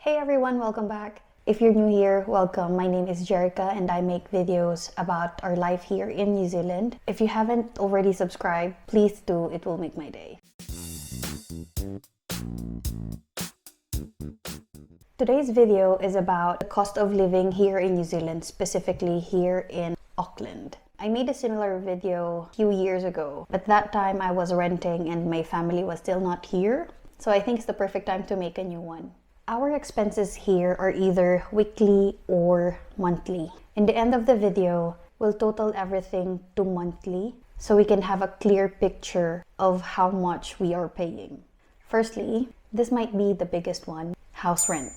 Hey everyone, welcome back. If you're new here, welcome. My name is Jerika and I make videos about our life here in New Zealand. If you haven't already subscribed, please do. It will make my day. Today's video is about the cost of living here in New Zealand, specifically here in Auckland. I made a similar video a few years ago, but that time I was renting and my family was still not here, so I think it's the perfect time to make a new one. Our expenses here are either weekly or monthly. In the end of the video, we'll total everything to monthly so we can have a clear picture of how much we are paying. Firstly, this might be the biggest one, house rent.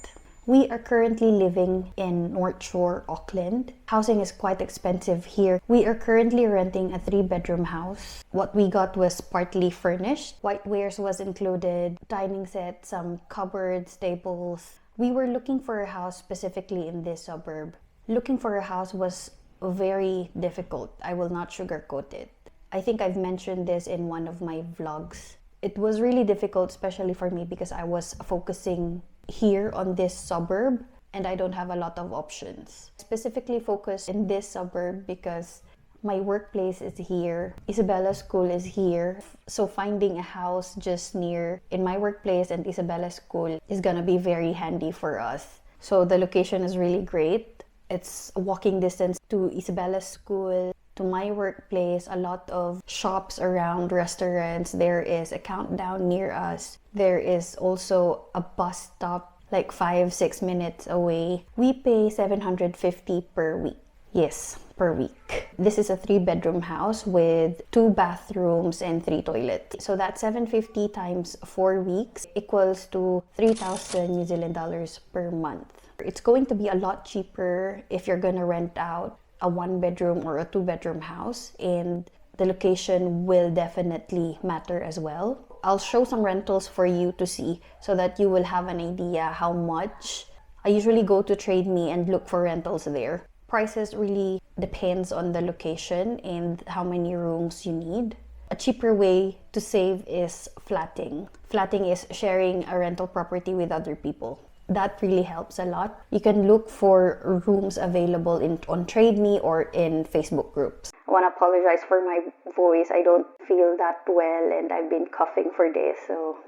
We are currently living in North Shore, Auckland. Housing is quite expensive here. We are currently renting a 3-bedroom house. What we got was partly furnished. Whitewares was included, dining set, some cupboards, tables. We were looking for a house specifically in this suburb. Looking for a house was very difficult. I will not sugarcoat it. I think I've mentioned this in one of my vlogs. It was really difficult, especially for me, because I was focusing here on this suburb and I don't have a lot of options. Specifically focused in this suburb because my workplace is here, Isabella's school is here, so finding a house just near in my workplace and Isabella's school is gonna be very handy for us. So the location is really great. It's a walking distance to Isabella's school, to my workplace, a lot of shops around, restaurants. There is a Countdown near us. There is also a bus stop like 5-6 minutes away. We pay $750 per week. Yes, per week. This is a 3-bedroom house with 2 bathrooms and 3 toilets. So that $750 times 4 weeks equals to 3,000 New Zealand dollars per month. It's going to be a lot cheaper if you're gonna rent out a 1-bedroom or a 2-bedroom house, and the location will definitely matter as well. I'll show some rentals for you to see so that you will have an idea how much. I usually go to Trade Me and look for rentals there. Prices really depends on the location and how many rooms you need. A cheaper way to save is flatting. Flatting is sharing a rental property with other people. That really helps a lot. You can look for rooms available on Trade Me or in Facebook groups. I want to apologize for my voice. I don't feel that well and I've been coughing for days, so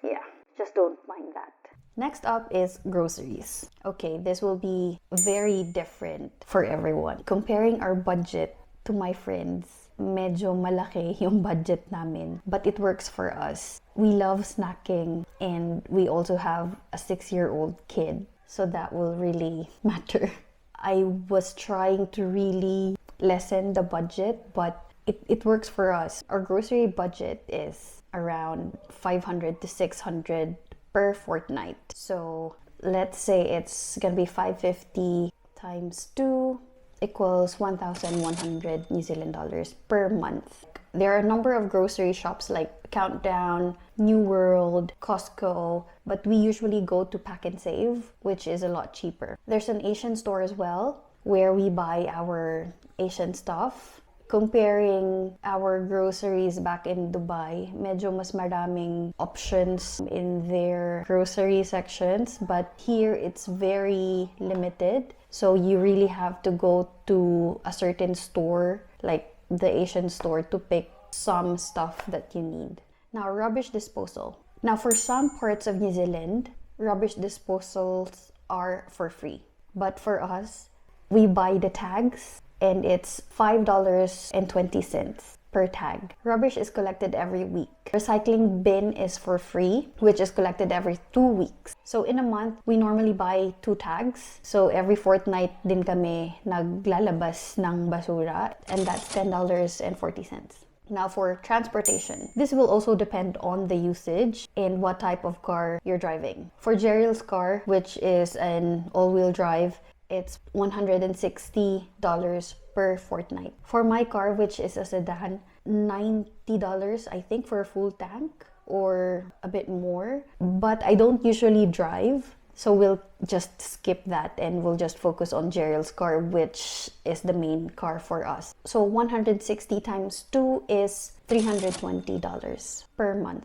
yeah, just don't mind that. Next up is groceries. Okay, this will be very different for everyone. Comparing our budget to my friends, medyo malaki yung budget namin, but it works for us. We love snacking and we also have a 6-year-old kid, so that will really matter. I was trying to really lessen the budget, but it works for us. Our grocery budget is around 500 to 600 per fortnight. So let's say it's gonna be 550 times 2 equals 1,100 New Zealand dollars per month. There are a number of grocery shops like Countdown, New World, Costco, but we usually go to Pack and Save, which is a lot cheaper. There's an Asian store as well where we buy our Asian stuff. Comparing our groceries back in Dubai, medyo mas maraming options in their grocery sections, but here it's very limited. So you really have to go to a certain store, like the Asian store, to pick some stuff that you need. Now, rubbish disposal. Now, for some parts of New Zealand, rubbish disposals are for free. But for us, we buy the tags and it's $5.20 per tag. Rubbish is collected every week. Recycling bin is for free, which is collected every 2 weeks. So in a month, we normally buy 2 tags. So every fortnight din kami naglalabas ng basura, and that's $10.40. Now for transportation, this will also depend on the usage and what type of car you're driving. For Jeryl's car, which is an all-wheel drive, it's $160 per fortnight. For my car, which is a sedan, $90 I think for a full tank or a bit more. But I don't usually drive, so we'll just skip that and we'll just focus on Jeryl's car, which is the main car for us. So 160 times 2 is $320 per month.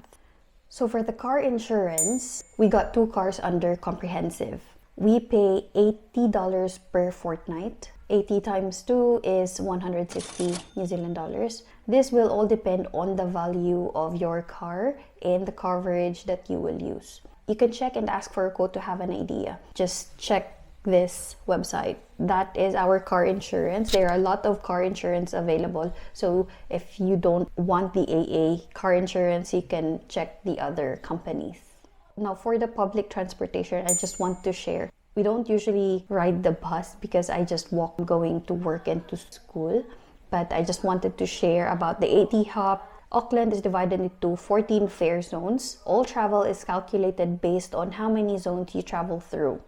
So for the car insurance, we got 2 cars under comprehensive. We pay $80 per fortnight. 80 times 2 is 160 New Zealand dollars. This will all depend on the value of your car and the coverage that you will use. You can check and ask for a quote to have an idea. Just check this website. That is our car insurance. There are a lot of car insurance available. So if you don't want the AA car insurance, you can check the other companies. Now for the public transportation, I just want to share. We don't usually ride the bus because I just walk going to work and to school. But I just wanted to share about the AT hop. Auckland is divided into 14 fare zones. All travel is calculated based on how many zones you travel through,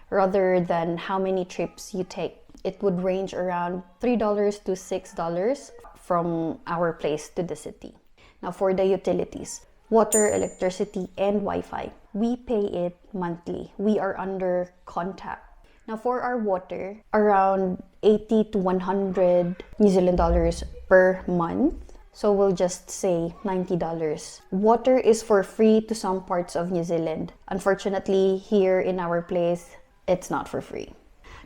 rather than how many trips you take. It would range around $3 to $6 from our place to the city. Now for the utilities, water, electricity, and Wi-Fi, we pay it monthly. We are under contract. Now for our water, around 80 to 100 New Zealand dollars per month. So we'll just say $90. Water is for free to some parts of New Zealand. Unfortunately, here in our place, it's not for free.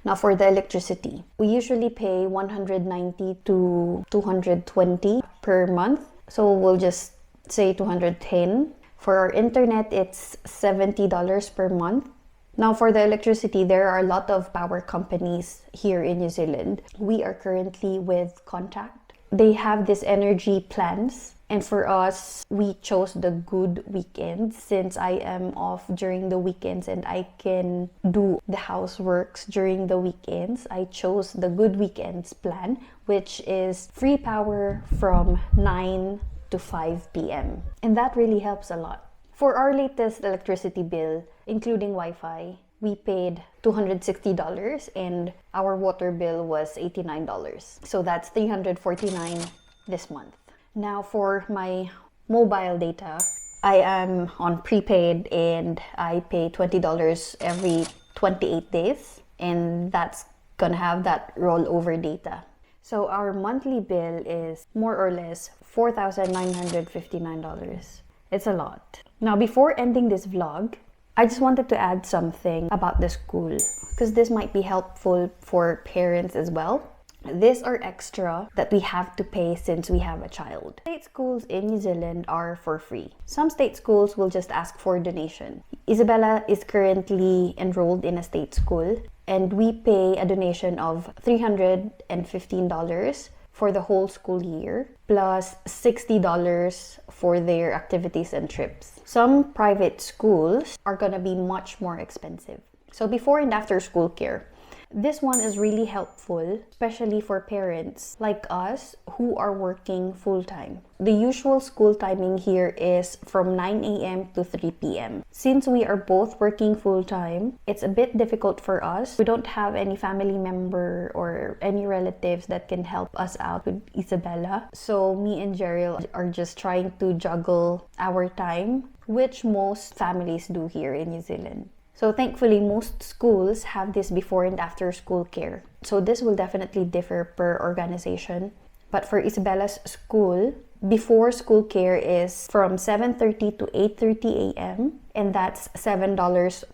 Now for the electricity, we usually pay 190 to 220 per month. So we'll just say 210. For our internet, it's $70 per month. Now for the electricity, there are a lot of power companies here in New Zealand. We are currently with Contact. They have these energy plans. And for us, we chose the good weekends since I am off during the weekends and I can do the houseworks during the weekends. I chose the good weekends plan, which is free power from 9 to 5 p.m. And that really helps a lot. For our latest electricity bill, including Wi-Fi, we paid $260 and our water bill was $89. So that's $349 this month. Now for my mobile data, I am on prepaid and I pay $20 every 28 days, and that's gonna have that rollover data. So our monthly bill is more or less $4,959. It's a lot. Now before ending this vlog, I just wanted to add something about the school because this might be helpful for parents as well. These are extra that we have to pay since we have a child. State schools in New Zealand are for free. Some state schools will just ask for donation. Isabella is currently enrolled in a state school and we pay a donation of $315 for the whole school year, plus $60 for their activities and trips. Some private schools are gonna be much more expensive. So before and after school care, this one is really helpful, especially for parents like us who are working full-time. The usual school timing here is from 9 a.m. to 3 p.m. Since we are both working full-time, it's a bit difficult for us. We don't have any family member or any relatives that can help us out with Isabella. So me and Jeril are just trying to juggle our time, which most families do here in New Zealand. So thankfully, most schools have this before and after school care. So this will definitely differ per organization. But for Isabella's school, before school care is from 7:30 to 8:30 a.m. and that's $7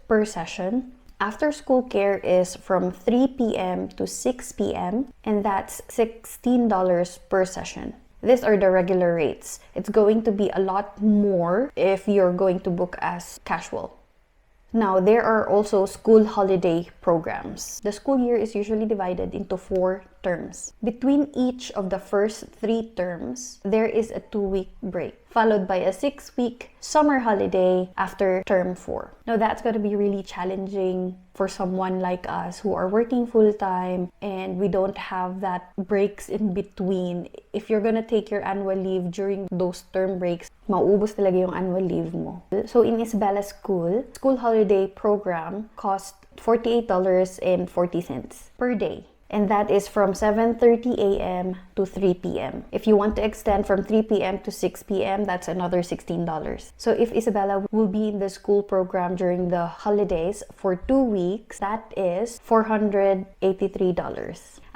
per session. After school care is from 3 p.m. to 6 p.m. and that's $16 per session. These are the regular rates. It's going to be a lot more if you're going to book as casual. Now, there are also school holiday programs. The school year is usually divided into 4 terms. Between each of the first 3 terms, there is a 2-week break, followed by a 6-week summer holiday after term 4. Now, that's going to be really challenging for someone like us who are working full-time and we don't have that breaks in between. If you're going to take your annual leave during those term breaks, mauubos talaga yung annual leave mo. So in Isabella's school holiday program costs $48.40 per day. And that is from 7:30 a.m. to 3 p.m. If you want to extend from 3 p.m. to 6 p.m., that's another $16. So if Isabella will be in the school program during the holidays for 2 weeks, that is $483.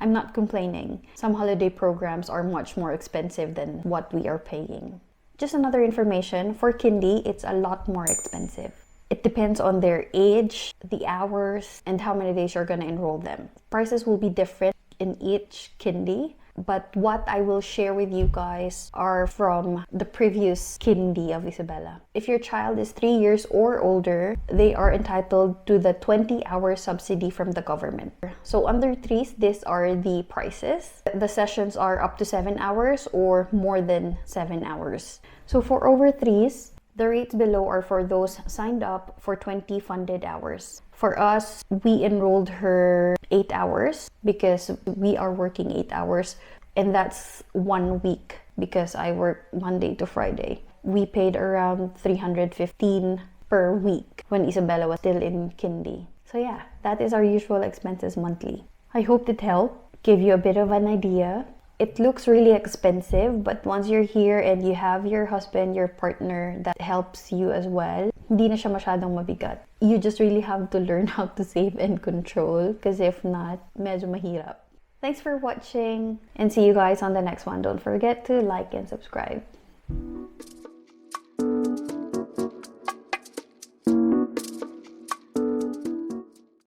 I'm not complaining. Some holiday programs are much more expensive than what we are paying. Just another information, for kindy, it's a lot more expensive. It depends on their age, the hours, and how many days you're gonna enroll them. Prices will be different in each kindy, but what I will share with you guys are from the previous kindy of Isabella. If your child is 3 years or older, they are entitled to the 20-hour subsidy from the government. So under 3s, these are the prices. The sessions are up to 7 hours or more than 7 hours. So for over 3s, the rates below are for those signed up for 20 funded hours. For us, we enrolled her 8 hours because we are working 8 hours, and that's 1 week because I work Monday to Friday. We paid around $315 per week when Isabella was still in kindy. So yeah, that is our usual expenses monthly. I hope it helped, give you a bit of an idea. It looks really expensive, but once you're here and you have your husband, your partner that helps you as well, hindi na siya masyadong mabigat. You just really have to learn how to save and control, because if not, medyo mahirap. Thanks for watching, and see you guys on the next one. Don't forget to like and subscribe.